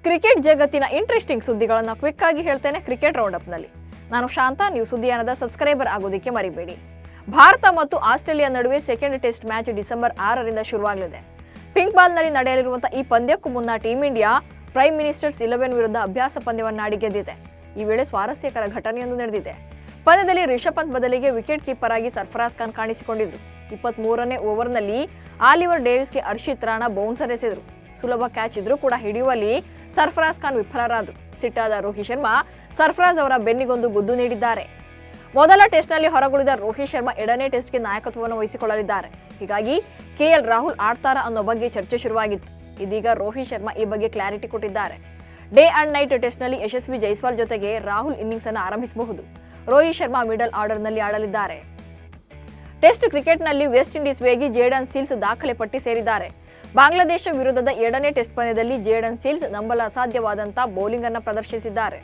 Cricket ಜಗತ್ತಿನ interesting ಸುದ್ದಿಗಳನ್ನು quick ಆಗಿ ಹೇಳ್ತೇನೆ ಕ್ರಿಕೆಟ್ ರೌಂಡ್ ಅಪ್ ನಲ್ಲಿ. ನಾನು ಶಾಂತಾ. ನೀವು ಸುದ್ದಿಯಾನದ ಸಬ್ಸ್ಕ್ರೈಬರ್ ಆಗೋದಕ್ಕೆ ಮರಿಬೇಡಿ. ಭಾರತ ಮತ್ತು ಆಸ್ಟ್ರೇಲಿಯಾ ನಡುವೆ ಸೆಕೆಂಡ್ ಟೆಸ್ಟ್ ಮ್ಯಾಚ್ ಡಿಸೆಂಬರ್ 6ರಿಂದ ಶುರುವಾಗಲಿದೆ. ಪಿಂಕ್ ಬಾಲ್ ನಲ್ಲಿ ನಡೆಯಲಿರುವಂತಹ ಈ ಪಂದ್ಯಕ್ಕೂ ಮುನ್ನ ಟೀಂ ಇಂಡಿಯಾ ಪ್ರೈಮ್ ಮಿನಿಸ್ಟರ್ಸ್ 11 ವಿರುದ್ಧ ಅಭ್ಯಾಸ ಪಂದ್ಯವನ್ನಾಡಿ ಗೆದ್ದಿದೆ. ಈ ವೇಳೆ ಸ್ವಾರಸ್ಯಕರ ಘಟನೆಯೊಂದು ನಡೆದಿದೆ. ಪಂದ್ಯದಲ್ಲಿ ರಿಷಬ್ ಪಂತ್ ಬದಲಿಗೆ ವಿಕೆಟ್ ಕೀಪರ್ ಆಗಿ ಸರ್ಫರಾಜ್ ಖಾನ್ ಕಾಣಿಸಿಕೊಂಡಿದ್ರು. 23ನೇ ಓವರ್ನಲ್ಲಿ ಆಲಿವರ್ ಡೇವಿಸ್ಗೆ ಹರ್ಷಿತ್ ರಾಣಾ ಬೌನ್ಸರ್ ಎಸೆದರು. ಸುಲಭ ಕ್ಯಾಚ್ ಇದ್ರೂ ಕೂಡ ಹಿಡಿಯುವಲ್ಲಿ ಸರ್ಫರಾಜ್ ಖಾನ್ ವಿಫಲರಾದರು. ಸಿಟ್ಟಾದ ರೋಹಿತ್ ಶರ್ಮಾ ಸರ್ಫರಾಜ್ ಅವರ ಬೆನ್ನಿಗೊಂದು ಗುದ್ದು ನೀಡಿದ್ದಾರೆ. ಮೊದಲ ಟೆಸ್ಟ್ನಲ್ಲಿ ಹೊರಗುಳಿದ ರೋಹಿತ್ ಶರ್ಮಾ ಎರಡನೇ ಟೆಸ್ಟ್ಗೆ ನಾಯಕತ್ವವನ್ನು ವಹಿಸಿಕೊಳ್ಳಲಿದ್ದಾರೆ. ಹೀಗಾಗಿ ಕೆಎಲ್ ರಾಹುಲ್ ಆಡ್ತಾರಾ ಅನ್ನೋ ಬಗ್ಗೆ ಚರ್ಚೆ ಶುರುವಾಗಿತ್ತು. ಇದೀಗ ರೋಹಿತ್ ಶರ್ಮಾ ಈ ಬಗ್ಗೆ ಕ್ಲಾರಿಟಿ ಕೊಟ್ಟಿದ್ದಾರೆ. ಡೇ ಅಂಡ್ ನೈಟ್ ಟೆಸ್ಟ್ನಲ್ಲಿ ಯಶಸ್ವಿ ಜೈಸ್ವಾಲ್ ಜೊತೆಗೆ ರಾಹುಲ್ ಇನ್ನಿಂಗ್ಸ್ ಅನ್ನು ಆರಂಭಿಸಬಹುದು. ರೋಹಿತ್ ಶರ್ಮಾ ಮಿಡಲ್ ಆರ್ಡರ್ನಲ್ಲಿ ಆಡಲಿದ್ದಾರೆ. ಟೆಸ್ಟ್ ಕ್ರಿಕೆಟ್ನಲ್ಲಿ ವೆಸ್ಟ್ ಇಂಡೀಸ್ ವೇಗಿ ಜೇಡನ್ ಸೀಲ್ಸ್ ದಾಖಲೆ ಪಟ್ಟಿ ಸೇರಿದ್ದಾರೆ. ಬಾಂಗ್ಲಾದೇಶ ವಿರುದ್ಧದ ಎರಡನೇ ಟೆಸ್ಟ್ ಪಂದ್ಯದಲ್ಲಿ ಜೇಡನ್ ಸೀಲ್ಸ್ ನಂಬಲು ಅಸಾಧ್ಯವಾದಂತಹ ಬೌಲಿಂಗ್ ಅನ್ನು ಪ್ರದರ್ಶಿಸಿದ್ದಾರೆ.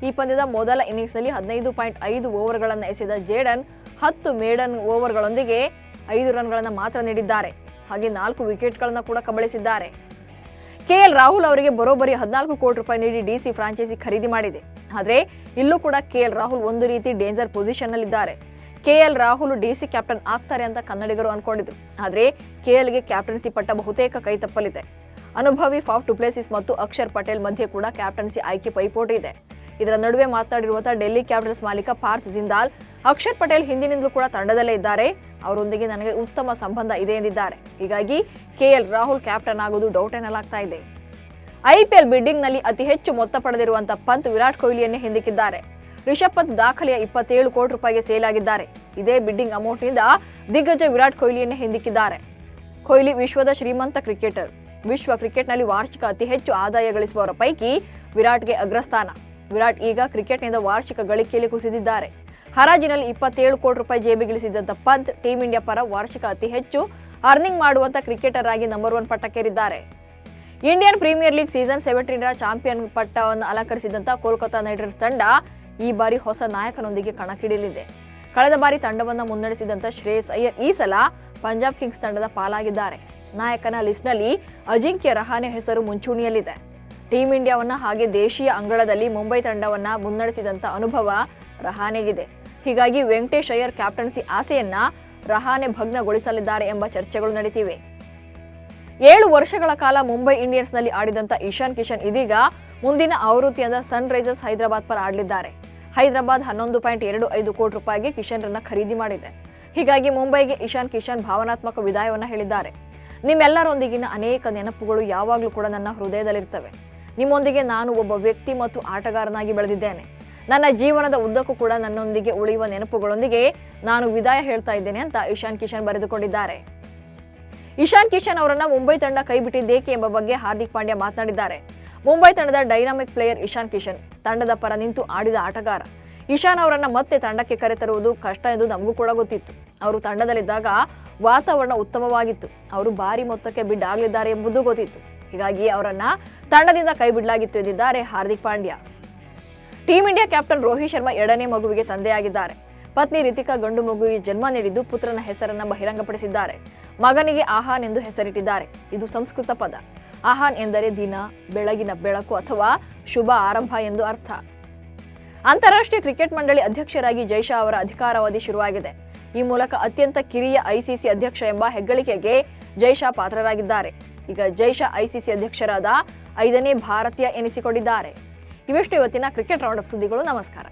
ಈ ಪಂದ್ಯದ ಮೊದಲ ಇನ್ನಿಂಗ್ಸ್ನಲ್ಲಿ 15.5 ಓವರ್ಗಳನ್ನು ಎಸೆದ ಜೇಡನ್ 10 ಮೇಡನ್ ಓವರ್ಗಳೊಂದಿಗೆ 5 ರನ್ಗಳನ್ನು ಮಾತ್ರ ನೀಡಿದ್ದಾರೆ. ಹಾಗೆ 4 ವಿಕೆಟ್ಗಳನ್ನು ಕೂಡ ಕಬಳಿಸಿದ್ದಾರೆ. ಕೆಎಲ್ ರಾಹುಲ್ ಅವರಿಗೆ ಬರೋಬ್ಬರಿ 14 ಕೋಟಿ ರೂಪಾಯಿ ನೀಡಿ ಡಿಸಿ ಫ್ರಾಂಚೈಸಿ ಖರೀದಿ ಮಾಡಿದೆ. ಆದರೆ ಇಲ್ಲೂ ಕೂಡ ಕೆಎಲ್ ರಾಹುಲ್ ಒಂದು ರೀತಿ ಡೇಂಜರ್ ಪೊಸಿಷನ್ ನಲ್ಲಿದ್ದಾರೆ. ಕೆಎಲ್ ರಾಹುಲ್ ಡಿಸಿ ಕ್ಯಾಪ್ಟನ್ ಆಗ್ತಾರೆ ಅಂತ ಕನ್ನಡಿಗರು ಅನ್ಕೊಂಡಿದ್ರು. ಆದರೆ ಕೆಎಲ್ಗೆ ಕ್ಯಾಪ್ಟನ್ಸಿ ಪಟ್ಟ ಬಹುತೇಕ ಕೈ ತಪ್ಪಲಿದೆ. ಅನುಭವಿ ಫಾಫ್ ಡುಪ್ಲೆಸಿಸ್ ಮತ್ತು ಅಕ್ಷರ್ ಪಟೇಲ್ ಮಧ್ಯೆ ಕೂಡ ಕ್ಯಾಪ್ಟನ್ಸಿ ಆಯ್ಕೆ ಪೈಪೋಟಿ ಇದೆ. ಇದರ ನಡುವೆ ಮಾತನಾಡಿರುವಂತಹ ಡೆಲ್ಲಿ ಕ್ಯಾಪಿಟಲ್ಸ್ ಮಾಲೀಕ ಪಾರ್ಥ್ ಜಿಂದಾಲ್, ಅಕ್ಷರ್ ಪಟೇಲ್ ಹಿಂದಿನಿಂದಲೂ ಕೂಡ ತಂಡದಲ್ಲೇ ಇದ್ದಾರೆ, ಅವರೊಂದಿಗೆ ನನಗೆ ಉತ್ತಮ ಸಂಬಂಧ ಇದೆ ಎಂದಿದ್ದಾರೆ. ಹೀಗಾಗಿ ಕೆಎಲ್ ರಾಹುಲ್ ಕ್ಯಾಪ್ಟನ್ ಆಗೋದು ಡೌಟ್ ಎನ್ನಲಾಗ್ತಾ ಇದೆ. ಐಪಿಎಲ್ ಬಿಡ್ಡಿಂಗ್ ನಲ್ಲಿ ಅತಿ ಹೆಚ್ಚು ಮೊತ್ತ ಪಡೆದಿರುವಂತಹ ಪಂತ್ ವಿರಾಟ್ ಕೊಹ್ಲಿಯನ್ನೇ ಹಿಂದಿಕ್ಕಿದ್ದಾರೆ. ರಿಷಬ್ ಪಂತ್ ದಾಖಲೆಯ 27 ಕೋಟಿ ರೂಪಾಯಿಗೆ ಸೇಲ್ ಆಗಿದ್ದಾರೆ. ಇದೇ ಬಿಡ್ಡಿಂಗ್ ಅಮೌಂಟ್ ನಿಂದ ದಿಗ್ಗಜ ವಿರಾಟ್ ಕೊಹ್ಲಿಯನ್ನೇ ಹಿಂದಿಕ್ಕಿದ್ದಾರೆ. ಕೊಹ್ಲಿ ವಿಶ್ವದ ಶ್ರೀಮಂತ ಕ್ರಿಕೆಟರ್. ವಿಶ್ವ ಕ್ರಿಕೆಟ್ನಲ್ಲಿ ವಾರ್ಷಿಕ ಅತಿ ಹೆಚ್ಚು ಆದಾಯ ಗಳಿಸುವವರ ಪೈಕಿ ವಿರಾಟ್ಗೆ ಅಗ್ರಸ್ಥಾನ. ವಿರಾಟ್ ಈಗ ಕ್ರಿಕೆಟ್ನಿಂದ ವಾರ್ಷಿಕ ಗಳಿಕೆಯಲ್ಲಿ ಕುಸಿದಿದ್ದಾರೆ. ಹರಾಜಿನಲ್ಲಿ 27 ಕೋಟಿ ರೂಪಾಯಿ ಜೇಬಿಗಿಳಿಸಿದಂತ ಪಂತ್ ಟೀಂ ಇಂಡಿಯಾ ಪರ ವಾರ್ಷಿಕ ಅತಿ ಹೆಚ್ಚು ಅರ್ನಿಂಗ್ ಮಾಡುವಂತ ಕ್ರಿಕೆಟರ್ ಆಗಿ ನಂಬರ್ 1 ಪಟ್ಟಕ್ಕೇರಿದ್ದಾರೆ. ಇಂಡಿಯನ್ ಪ್ರೀಮಿಯರ್ ಲೀಗ್ ಸೀಸನ್ 17ರ ಚಾಂಪಿಯನ್ ಪಟ್ಟವನ್ನು ಅಲಂಕರಿಸಿದಂತ ಕೋಲ್ಕತಾ ನೈಟ್ ರೈಡರ್ಸ್ ತಂಡ ಈ ಬಾರಿ ಹೊಸ ನಾಯಕನೊಂದಿಗೆ ಕಣಕ್ಕಿಳಿಯಲಿದೆ. ಕಳೆದ ಬಾರಿ ತಂಡವನ್ನು ಮುನ್ನಡೆಸಿದಂತ ಶ್ರೇಯಸ್ ಅಯ್ಯರ್ ಈ ಸಲ ಪಂಜಾಬ್ ಕಿಂಗ್ಸ್ ತಂಡದ ಪಾಲಾಗಿದ್ದಾರೆ. ನಾಯಕನ ಲಿಸ್ಟ್ನಲ್ಲಿ ಅಜಿಂಕ್ಯ ರಹಾನೆ ಹೆಸರು ಮುಂಚೂಣಿಯಲ್ಲಿದೆ. ಟೀಂ ಇಂಡಿಯಾವನ್ನ ಹಾಗೆ ದೇಶೀಯ ಅಂಗಳದಲ್ಲಿ ಮುಂಬೈ ತಂಡವನ್ನ ಮುನ್ನಡೆಸಿದಂತ ಅನುಭವ ರಹಾನೆಗಿದೆ. ಹೀಗಾಗಿ ವೆಂಕಟೇಶ್ ಅಯ್ಯರ್ ಕ್ಯಾಪ್ಟನ್ಸಿ ಆಸೆಯನ್ನ ರಹಾನೆ ಭಗ್ನಗೊಳಿಸಲಿದ್ದಾರೆ ಎಂಬ ಚರ್ಚೆಗಳು ನಡೀತಿವೆ. 7 ವರ್ಷಗಳ ಕಾಲ ಮುಂಬೈ ಇಂಡಿಯನ್ಸ್ ನಲ್ಲಿ ಆಡಿದಂತ ಇಶಾನ್ ಕಿಶನ್ ಇದೀಗ ಮುಂದಿನ ಆವೃತ್ತಿಯಾದ ಸನ್ ರೈಸರ್ಸ್ ಹೈದರಾಬಾದ್ ಪರ ಆಡಲಿದ್ದಾರೆ. ಹೈದರಾಬಾದ್ 11.25 ಕೋಟಿ ರೂಪಾಯಿಗೆ ಕಿಶನ್ ರನ್ನ ಖರೀದಿ ಮಾಡಿದೆ. ಹೀಗಾಗಿ ಮುಂಬೈಗೆ ಇಶಾನ್ ಕಿಶನ್ ಭಾವನಾತ್ಮಕ ವಿದಾಯವನ್ನ ಹೇಳಿದ್ದಾರೆ. ನಿಮ್ಮೆಲ್ಲರೊಂದಿಗಿನ ಅನೇಕ ನೆನಪುಗಳು ಯಾವಾಗಲೂ ಕೂಡ ನನ್ನ ಹೃದಯದಲ್ಲಿರ್ತವೆ. ನಿಮ್ಮೊಂದಿಗೆ ನಾನು ಒಬ್ಬ ವ್ಯಕ್ತಿ ಮತ್ತು ಆಟಗಾರನಾಗಿ ಬೆಳೆದಿದ್ದೇನೆ. ನನ್ನ ಜೀವನದ ಉದ್ದಕ್ಕೂ ಕೂಡ ನನ್ನೊಂದಿಗೆ ಉಳಿಯುವ ನೆನಪುಗಳೊಂದಿಗೆ ನಾನು ವಿದಾಯ ಹೇಳ್ತಾ ಇದ್ದೇನೆ ಅಂತ ಇಶಾನ್ ಕಿಶನ್ ಬರೆದುಕೊಂಡಿದ್ದಾರೆ. ಇಶಾನ್ ಕಿಶನ್ ಅವರನ್ನ ಮುಂಬೈ ತಂಡ ಕೈ ಬಿಟ್ಟಿದ್ದೇಕೆ ಎಂಬ ಬಗ್ಗೆ ಹಾರ್ದಿಕ್ ಪಾಂಡ್ಯ ಮಾತನಾಡಿದ್ದಾರೆ. ಮುಂಬೈ ತಂಡದ ಡೈನಾಮಿಕ್ ಪ್ಲೇಯರ್ ಇಶಾನ್ ಕಿಶನ್, ತಂಡದ ಪರ ನಿಂತು ಆಡಿದ ಆಟಗಾರ. ಇಶಾನ್ ಅವರನ್ನ ಮತ್ತೆ ತಂಡಕ್ಕೆ ಕರೆತರುವುದು ಕಷ್ಟ ಎಂದು ನಮಗೂ ಕೂಡ ಗೊತ್ತಿತ್ತು. ಅವರು ತಂಡದಲ್ಲಿದ್ದಾಗ ವಾತಾವರಣ ಉತ್ತಮವಾಗಿತ್ತು. ಅವರು ಭಾರಿ ಮೊತ್ತಕ್ಕೆ ಬಿಡ್ ಆಗಲಿದ್ದಾರೆ ಎಂಬುದು ಗೊತ್ತಿತ್ತು. ಹೀಗಾಗಿ ಅವರನ್ನ ತಂಡದಿಂದ ಕೈ ಬಿಡಲಾಗಿತ್ತು ಎಂದಿದ್ದಾರೆ Hardik Pandya. Team India captain Rohit Sharma 2ನೇ ಮಗುವಿಗೆ ತಂದೆಯಾಗಿದ್ದಾರೆ. ಪತ್ನಿ ರಿತಿಕಾ ಗಂಡು ಮಗುವಿಗೆ ಜನ್ಮ ನೀಡಿದ್ದು ಪುತ್ರನ ಹೆಸರನ್ನ ಬಹಿರಂಗಪಡಿಸಿದ್ದಾರೆ. ಮಗನಿಗೆ ಆಹಾನ್ ಎಂದು ಹೆಸರಿಟ್ಟಿದ್ದಾರೆ. ಇದು ಸಂಸ್ಕೃತ ಪದ. ಆಹಾನ್ ಎಂದರೆ ದಿನ, ಬೆಳಗಿನ ಬೆಳಕು ಅಥವಾ ಶುಭ ಆರಂಭ ಎಂದು ಅರ್ಥ. ಅಂತಾರಾಷ್ಟ್ರೀಯ ಕ್ರಿಕೆಟ್ ಮಂಡಳಿ ಅಧ್ಯಕ್ಷರಾಗಿ ಜೈಶಾ ಅವರ ಅಧಿಕಾರಾವಧಿ ಶುರುವಾಗಿದೆ. ಈ ಮೂಲಕ ಅತ್ಯಂತ ಕಿರಿಯ ಐಸಿಸಿ ಅಧ್ಯಕ್ಷ ಎಂಬ ಹೆಗ್ಗಳಿಕೆಗೆ ಜೈಶಾ ಪಾತ್ರರಾಗಿದ್ದಾರೆ. ಈಗ ಜೈಶಾ ಐಸಿಸಿ ಅಧ್ಯಕ್ಷರಾದ 5ನೇ ಭಾರತೀಯ ಎನಿಸಿಕೊಂಡಿದ್ದಾರೆ. ಇವೆಷ್ಟು ಇವತ್ತಿನ ಕ್ರಿಕೆಟ್ ರೌಂಡ್ ಅಪ್ ಸುದ್ದಿಗಳು. ನಮಸ್ಕಾರ.